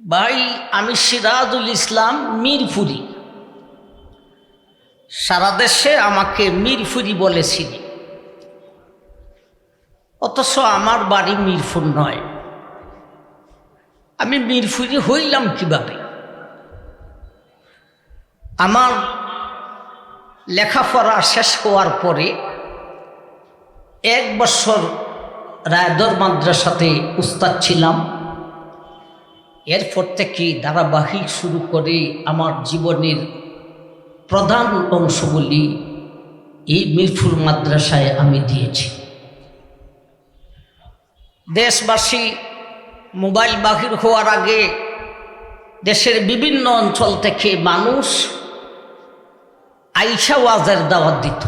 ভাই, আমি সিরাজুল ইসলাম মিরপুরি। সারা দেশে আমাকে মিরপুরি বলেছিল, অথচ আমার বাড়ি মিরপুর নয়। আমি মিরপুরি হইলাম কিভাবে? আমার লেখাপড়া শেষ হওয়ার পরে 1 বছর রায়দর মাদ্রাসাতে উস্তাদ ছিলাম। এরপর থেকে ধারাবাহিক শুরু করে আমার জীবনের প্রধান অংশগুলি এই মিরপুর মাদ্রাসায় আমি দিয়েছি। দেশবাসী মোবাইল বাহির হওয়ার আগে দেশের বিভিন্ন অঞ্চল থেকে মানুষ আইসা ওয়াজের দাওয়াত দিত,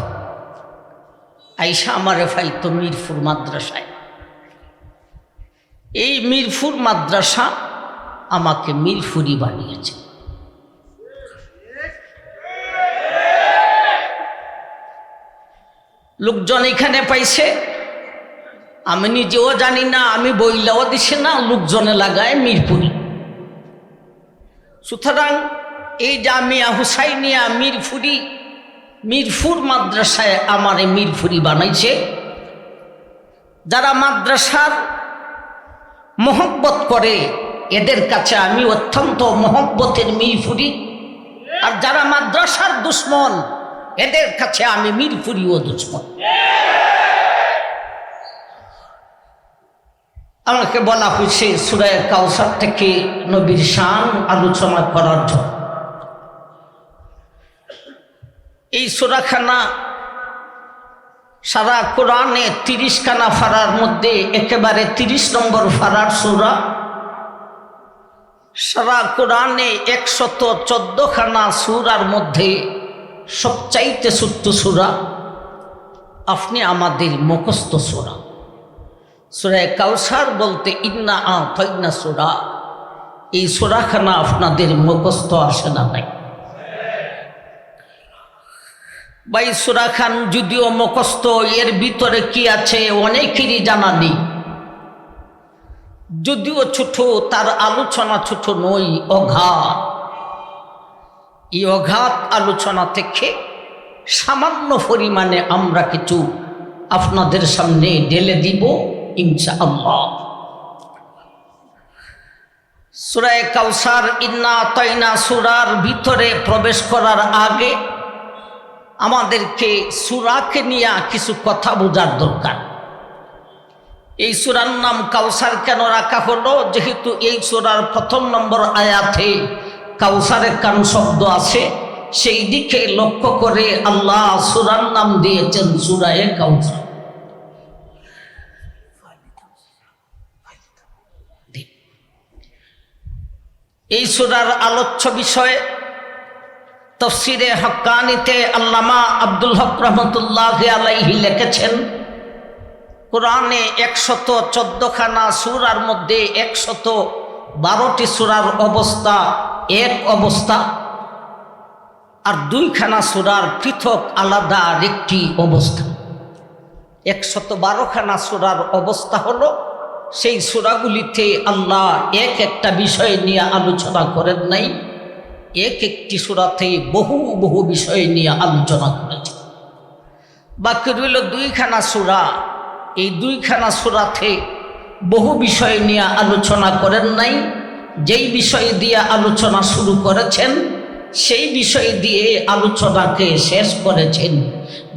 আইসা আমারে ফাইতো মিরপুর মাদ্রাসায়। এই মিরপুর মাদ্রাসা আমাকে মিরপুরি বানিয়েছে। লোকজন এখানে পাইছে, আমি নিজেও জানি না, আমি বইলাও দিছে না, লোকজনে লাগায় মিরপুরি। সুতরাং এই জামিয়া হুসাইনিয়া মিরপুরি, মিরপুর মাদ্রাসায় আমারে মিরপুরি বানাইছে। যারা মাদ্রাসার মহব্বত করে এদের কাছে আমি অত্যন্ত মহব্বতের মিরপুরি, আর যারা মাদ্রাসার দুশ্মন এদের কাছে আমি মিরপুরি ও দুশ্মন। আমাকে বলা হয়েছে সূরা কাউসার থেকে নবীর শান আলোচনা করার জন্য। এই সূরাখানা সারা কোরআনে 30 খানা ফারার মধ্যে একেবারে 30 নম্বর ফারার সূরা। সারা কোরআনে 114 খানা সূরার মধ্যে সবচাইতে ছোট্ট সূরা, আপনি আমাদের মুখস্থ সূরা। সূরা কাউসার বলতে ইন্না আ'তাইনা সূরা, এই সূরাখানা আপনাদের মুখস্থ আসে না নাই? ভাই, সূরা খান যদিও মুখস্থ, এর ভিতরে কি আছে অনেকেরই জানা নেই। যদিও ছোট, তার আলোচনা ছোট নয়, অগাধ। এই অগাধ আলোচনা থেকে সামান্য পরিমাণে আমরা কিছু আপনাদের সামনে ঢেলে দিব ইনশাআল্লাহ। সূরা কাউসার ইন্না আ'তাইনা সূরার ভিতরে প্রবেশ করার আগে আমাদেরকে সূরাকে নিয়ে কিছু কথা বোঝার দরকার। এই সূরার নাম কাউসার কেন রাখা হলো? যেহেতু এই সূরার 1 নম্বর আয়াতে কাউসারের কান শব্দ আছে, সেই দিকে লক্ষ্য করে আল্লাহ সূরার নাম দিয়েছেন সূরা কাউসার। এই সূরার আলোচ্য বিষয়ে তাফসীরে হাক্কানীতে আল্লামা আব্দুল হক রহমতুল্লাহি আলাইহি লিখেছেন, কোরআনে 114 খানা সূরার মধ্যে 112টি সূরার অবস্থা এক অবস্থা, আর 2 খানা সূরার পৃথক আলাদা আরেকটি অবস্থা। 112 খানা সূরার অবস্থা হলো সেই সূরাগুলিতে আল্লাহ একটা বিষয় নিয়ে আলোচনা করেন নাই, একটি সূরাতে বহু বহু বিষয় নিয়ে আলোচনা করেছে। বাকি রইল 2 খানা সূরা। এই 2 খানা সূরাতে বহু বিষয় নিয়ে আলোচনা করেন নাই, যেই বিষয় দিয়ে আলোচনা শুরু করেছেন সেই বিষয় দিয়ে আলোচনাকে শেষ করেছেন।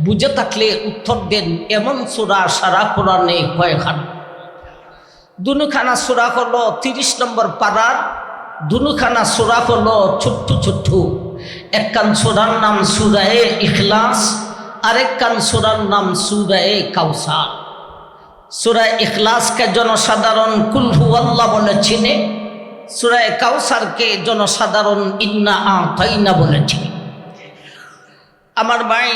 বুঝে থাকলে উত্তর দেন, এমন সূরা সারা কোরআনে কয়খানা? 2 খানা সূরা হলো 30 নম্বর পারার, 2 খানা সূরা হলো ছোট্ট ছোট্ট। একখান সূরার নাম সূরা ইখলাস, আরেকখান সূরার নাম সূরা কাউসার। সূরা ইখলাসকে জনসাধারণ কুল হুয়াল্লাহ বলে চিনে, সূরা কাউসারকে জনসাধারণ ইন্না আ'তাইনা বলে চিনে। আমার ভাই,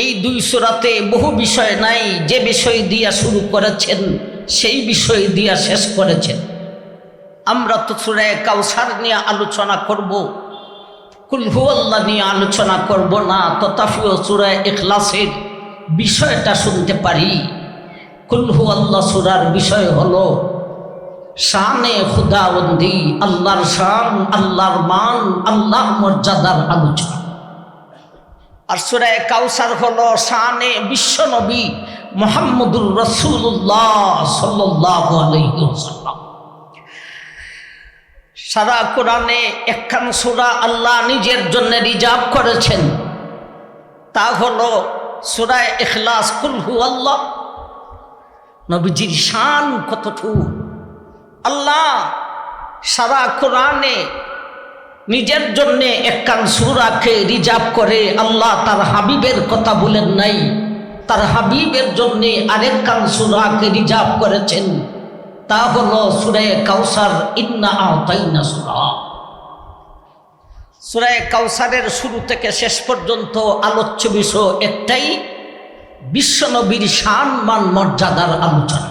এই 2 সূরাতে বহু বিষয় নাই, যে বিষয় দিয়া শুরু করেছেন সেই বিষয় দিয়া শেষ করেছেন। আমরা তো সূরা কাউসার নিয়ে আলোচনা করব, কুল হুয়াল্লাহ নিয়ে আলোচনা করব না। তথাপিও সূরা ইখলাসের বিষয়টা শুনতে পারি। কুল হুয়াল্লাহ সূরার বিষয় হলো শানে খুদাবন্দি, আল্লাহর শান, আল্লাহর মান, আল্লাহর মর্যাদার আলোচনা। আর সূরা কাউসার হলো শানে বিশ্বনবী মুহাম্মদুর রাসূলুল্লাহ সাল্লাল্লাহু আলাইহি ওয়াসাল্লাম। সারা কোরআনে একখান সূরা আল্লাহ নিজের জন্য রিজার্ভ করেছেন, তা হলো সূরা ইখলাস, কুল হুয়াল্লাহ। নবীজির শান কতটুকু! আল্লাহ সারা কোরআনে নিজের জন্য একখান সূরাকে রিজার্ভ করে আল্লাহ তার হাবিবের কথা বলেন নাই, তার হাবিবের জন্য আরেকখান সূরাকে রিজার্ভ করেছেন, তা হলো সূরা কাউসার। ইন্না আতাইনা সূরা কাউসারের শুরু থেকে শেষ পর্যন্ত আলোচ্য বিষয় একটাই, বিশ্বনবীর শান মান মর্যাদার আলোচনা।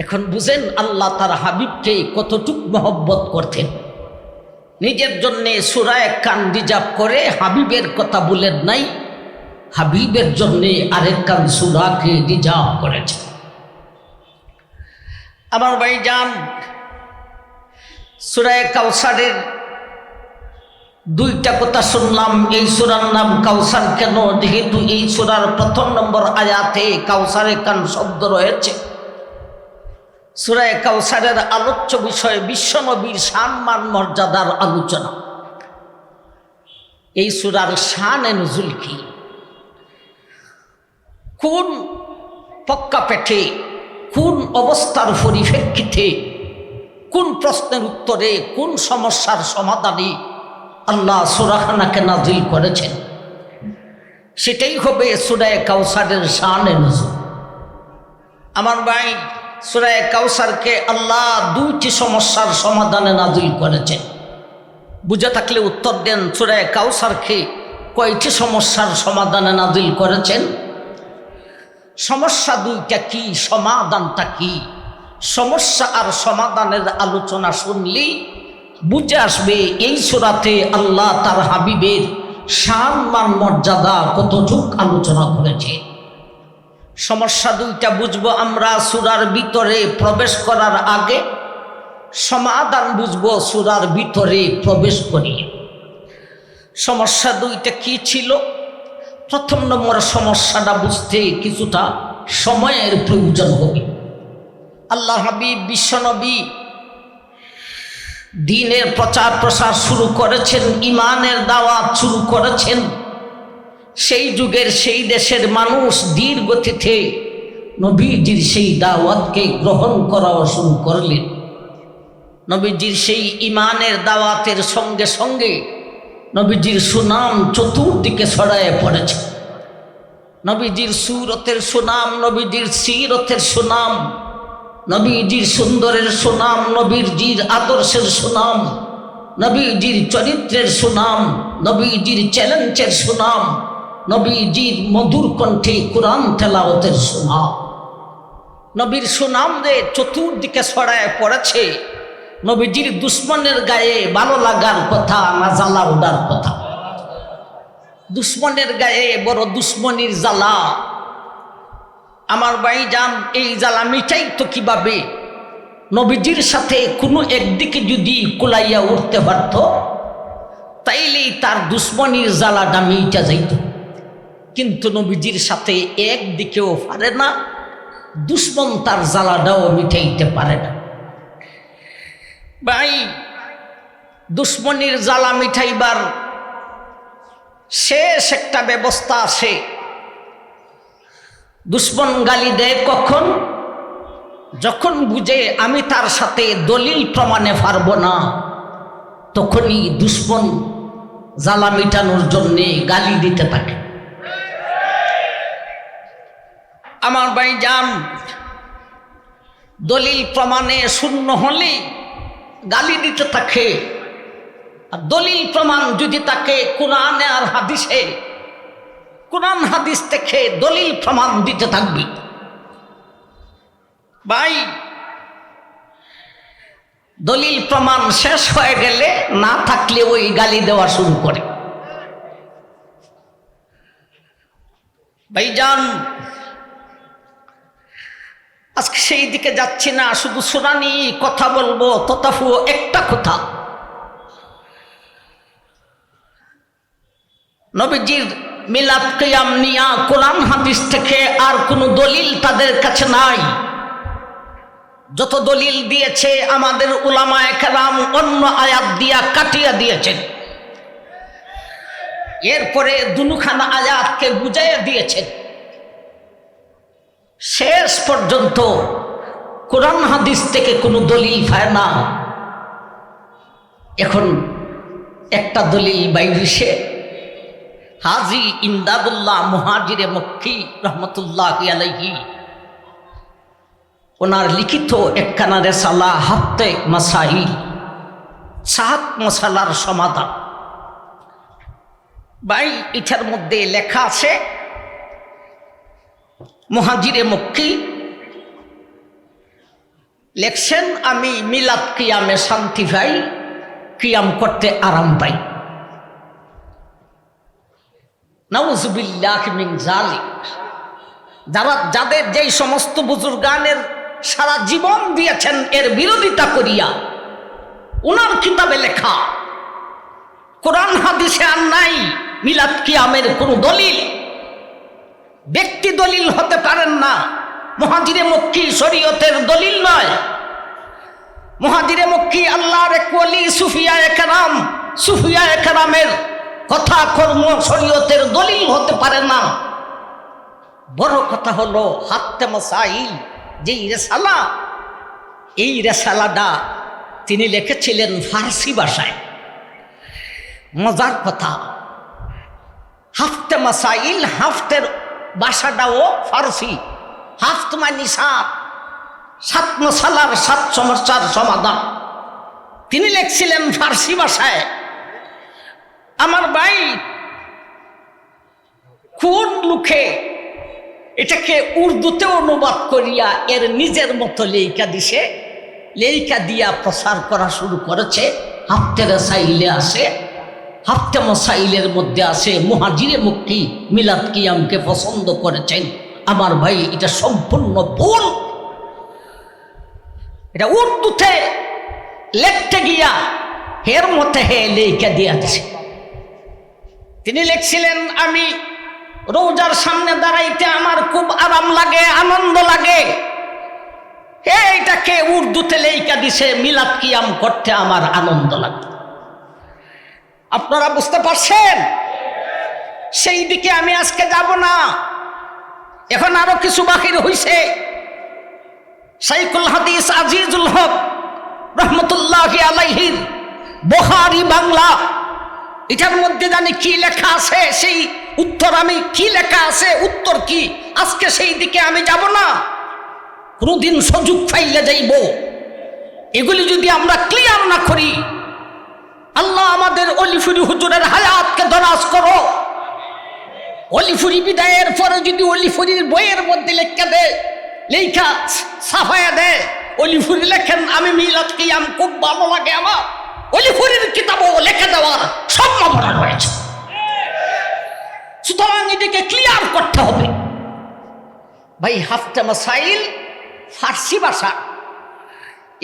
এখন বুঝেন আল্লাহ তার হাবিবকে কতটুক মহব্বত করতেন। নিজের জন্যে সূরা একখান রিজার্ভ করে হাবিবের কথা বলেন নাই, হাবিবের জন্যে আরেকখান সূরাকে রিজার্ভ করেছেন। আমার ভাইজান, সূরা কাউসারের দুইটা কথা শুনলাম। এই সূরার নাম কাউসার কেন? যেহেতু এই সূরার প্রথম নম্বর আয়াতে কাউসার একখান শব্দ রয়েছে। সূরা কাউসারের আলোচ্য বিষয় বিশ্বনবীর শান মান মর্যাদার আলোচনা। এই সূরার শানে নুজুল কি? কোন প্রেক্ষাপটে, কোন অবস্থার পরিপ্রেক্ষিতে, কোন প্রশ্নের উত্তরে, কোন সমস্যার সমাধানে আল্লাহ সূরাখানাকে নাজিল করেছেন, সেটাই হবে সূরা কাউসারের শানে নুজুল। আমার ভাই, সূরা কাউসারকে আল্লাহ দুইটি সমস্যার সমাধানে নাজিল করেছেন। বুঝে থাকলে উত্তর দেন, সূরা কাউসারকে কয়টি সমস্যার সমাধানে নাজিল করেছেন? সমস্যা দুইটা কি, সমাধানটা কি? সমস্যা আর সমাধানের আলোচনা শুনলেই বুঝে আসবে এই সূরাতে আল্লাহ তার হাবিবের শান মান মর্যাদা কতটুক আলোচনা করেছে। সমস্যা দুইটা বুঝবো আমরা সূরার ভিতরে প্রবেশ করার আগে, সমাধান বুঝবো সূরার ভিতরে প্রবেশ করিয়ে। সমস্যা দুইটা কি ছিল? প্রথম নম্বর সমস্যাটা বুঝতে কিছুটা সময়ের প্রয়োজন হবে। আল্লাহ হাবিব বিশ্বনবী দ্বীনের প্রচার প্রসার শুরু করেছেন, ইমানের দাওয়াত শুরু করেছেন। সেই যুগের সেই দেশের মানুষ ধীর গতিতে নবীজির সেই দাওয়াতকে গ্রহণ করাও শুরু করলেন। নবীজির সেই ইমানের দাওয়াতের সঙ্গে সঙ্গে নবীজির সুনাম চতুর্দিকে ছড়ায় পড়েছে। নবীজির সুরতের সুনাম, নবীজির সিরতের সুনাম, নবীজির সুন্দরের সুনাম, নবীজির আদর্শের সুনাম, নবীজির চরিত্রের সুনাম, নবীজির চ্যালেঞ্জের সুনাম, নবীজির মধুর কণ্ঠে কুরআন তেলাওয়াতের সুনাম। নবীর সুনাম রে চতুর্দিকে ছড়ায় পড়েছে। নবীজির দুশ্মনের গায়ে ভালো লাগার কথা না জ্বালা ওঠার কথা? দুশ্মনের গায়ে বড় দুশ্মনির জ্বালা। আমার ভাইজান, এই জ্বালা মিটাই তো কিভাবে? নবীজির সাথে কোনো একদিকে যদি কুলাইয়া উঠতে পারত, তাইলেই তার দুশ্মনির জ্বালাটা মিটা যাইত। কিন্তু নবীজির সাথে একদিকেও পারে না, দুশ্মন তার জ্বালাটাও মিটাইতে পারে না। ভাই, দুশ্মনির জ্বালা মিটাইবার শেষ একটা ব্যবস্থা আছে। দুশ্মন গালি দেয় কখন? যখন বুঝে আমি তার সাথে দলিল প্রমাণে পারব না, তখনই দুশ্মন জ্বালা মিটানোর জন্যে গালি দিতে থাকে। আমার ভাইজান, দলিল প্রমাণে শূন্য হলে গালি দিতে থাকে। আর দলিল প্রমাণ যদি তাকে কোরআনে আর হাদিসে, কোরআন হাদিস থেকে দলিল প্রমাণ দিতে থাকবে। ভাই, দলিল প্রমাণ শেষ হয়ে গেলে না থাকলে ওই গালি দেওয়া শুরু করে। ভাইজান, আজকে সেই দিকে যাচ্ছি না, শুধু শুনানি কথা বলবো। তথাপি একটা কথা, নবীজির মিলাদ কিয়াম নিয়া কোরআন হাদিস থেকে আর কোনো দলিল তাদের কাছে নাই। যত দলিল দিয়েছে আমাদের উলামায়ে কেরাম অন্য আয়াত দিয়া কাটিয়ে দিয়েছেন, এরপরে দুখানা আয়াতকে বুঝাইয়া দিয়েছেন। শেষ পর্যন্ত কোরআন হাদিস থেকে কোনো দলিল পায় না। এখন একটা দলিল বাইরিসে হাজী ইমদাদুল্লাহ মুহাজিরে মক্কি রহমতুল্লাহি আলাইহি ওনার লিখিত একখানা রেসালা হাফতে মাসাইল, 7 মশালার সমাধান। ভাই এটার মধ্যে লেখা আছে, মুহাজিরে মক্কি লেখছেন, আমি মিলাদ কিয়ামে শান্তি পাই, কিয়াম করতে আরাম পাই। নাউযুবিল্লাহি মিন যালিক। যাদের যেই সমস্ত বুজুর্গানের সারা জীবন দিয়েছেন এর বিরোধিতা করিয়া ওনার কিতাবে লেখা, কোরআন হাদিসে আর নাই মিলাদ কিয়ামের কোনো দলিল। ব্যক্তি দলিল হতে পারেন না। মুহাজিরে মক্কি শরীয়তের দলিল নয়। মুহাজিরে মক্কি আল্লাহর এক ওলি সুফিয়ায়ে কেরামের কথা কর্ম শরীয়তের দলিল হতে পারে না। বড় কথা হলো হাফতে মাসাইল যেই রেসালা, এই রেসালাটা তিনি লিখেছিলেন ফার্সি ভাষায়। মজার কথা, হাফতে মাসাইল, হাফতের ভাষাটাও ফার্সি। হাফত মানে 7 মশালার 7 সমস্যার সমাধান। তিনি লিখছিলেন ফার্সি ভাষায়। আমার ভাই কোন লোকে এটাকে উর্দুতে অনুবাদ করিয়া এর নিজের মতো লেখা দিয়া প্রচার করা শুরু করেছে। হাফতে রাসাইলে আছে, হাফতে মাসাইলের মধ্যে আছে মুহাজিরে মক্কি মিলাদ কিয়ামকে পছন্দ করেছেন। আমার ভাই এটা সম্পূর্ণ ভুল। এটা উর্দুতে লিখতে গিয়া এর মতে লেখা দিয়েছে। তিনি লিখছিলেন, আমি রোজার সামনে দাঁড়াইতে আমার খুব আরাম লাগে, আনন্দ লাগে। এইটাকে উর্দুতে লেখা দিছে মিলাদ কিয়াম করতে আমার আনন্দ লাগে। আপনারা বুঝতে পারছেন? সেই দিকে আমি আজকে যাব না। এখন আরো কিছু বাকি হইছে। শাইখুল হাদিস আজিজুল হক রহমতুল্লাহি আলাইহির বুখারী বাংলা, এটার মধ্যে জানি কি লেখা আছে, সেই উত্তর আমি কি লেখা আছে, উত্তর কি, আজকে সেই দিকে আমি যাব না। কোনদিন সুযোগ পাইলে যাইব। এগুলি যদি আমরা ক্লিয়ার না করি, আল্লাহ আমাদের অলিফুরি হুজুরের হায়াতকে দরাজ করো। অলিফুরি বিদায়ের পরে যদি অলিফুরির বইয়ের মধ্যে লেখা ছাপায়া দেয়, অলিফুরি লেখেন আমি মিলাদ কিয়াম খুব ভালো লাগে আমার, অলিফুরির কিতাবও লেখা দেওয়ার সম্ভাবনা রয়েছে। সুতরাং এটাকে ক্লিয়ার করতে হবে। ভাই হাফতে মাসাইল ফার্সি ভাষা।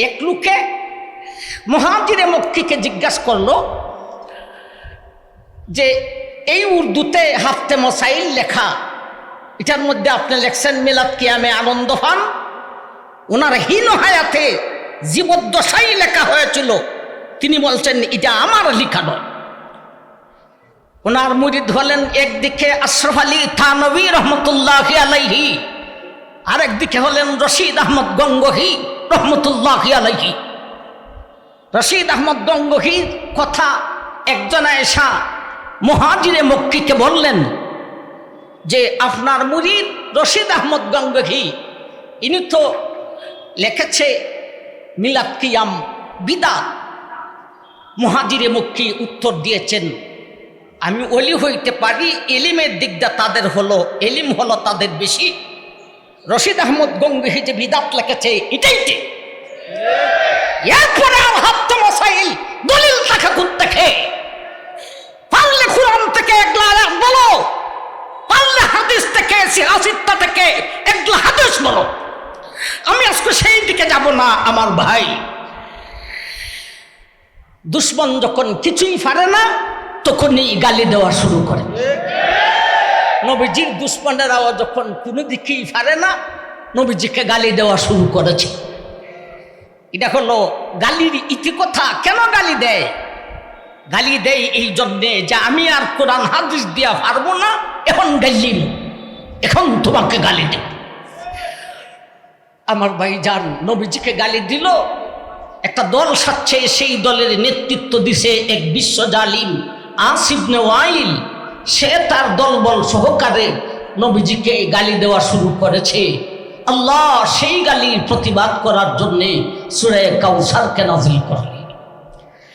এক লোকে মুহাজিরে মক্কিকে জিজ্ঞাসা করলো যে এই উর্দুতে হাফতে মাসাইল লেখা, এটার মধ্যে আপনি লেখছেন মিলাদ কিয়ামে আনন্দ পান। ওনার হীন হায়াতে জীবদ্দশাই লেখা হয়েছিল। তিনি বলছেন এটা আমার লেখা নয়। ওনার মুরিদ হলেন একদিকে আশরাফ আলী থানভী রহমতুল্লাহি আলাইহি, আরেকদিকে হলেন রশিদ আহমদ গঙ্গোহী রহমতুল্লাহি আলাইহি। রশিদ আহমদ গঙ্গোহীর কথা একজন এসা মুহাজিরে মক্কিকে বললেন যে আপনার মুরিদ রশিদ আহমদ গঙ্গোহী, ইনি তো লিখেছে মিলাদ কিয়াম বিদআত। মুহাজিরে মক্কি উত্তর দিয়েছেন, আমি ওলি হইতে পারি, এলিমের দিকটা তাদের হলো, এলিম হলো তাদের বেশি। রশিদ আহমদ গঙ্গোহী যে বিদআত লিখেছে এটাই ঠিক। এরপরে আর হাফতে মাসাইল দলিল থাকা দেখে, পারলে কোরআন থেকে একলা আয়াত বলো, পারলে হাদিস থেকে, সিরাসিত্তা থেকে একলা হাদিস বলো। আমার ভাই, দুশ্মন যখন কিছুই পারে না তখনই গালি দেওয়া শুরু করে। নবীজির দুশ্মনেরাও যখন কোনো দিকেই পারে না নবীজিকে গালি দেওয়া শুরু করেছে। এটা হলো গালির ইতিকথা। কেন গালি দেয়? গালি দেয় এই জন্যে যে আমি আর কোরআন হাদিস দিয়া পারবো না, এখন গাইলিম, এখন তোমাকে গালি দেব। আমার ভাই যান নবীজিকে গালি দিল, একটা দল সাচ্ছে, সেই দলের নেতৃত্ব দিছে এক বিশ্ব জালিম আস ইবনে ওয়াইল। সে তার দলবল সহকারে নবীজিকে গালি দেওয়া শুরু করেছে। আল্লাহ সেই গালির প্রতিবাদ করার জন্যে সূরা কাউসারকে নাযিল করলেন।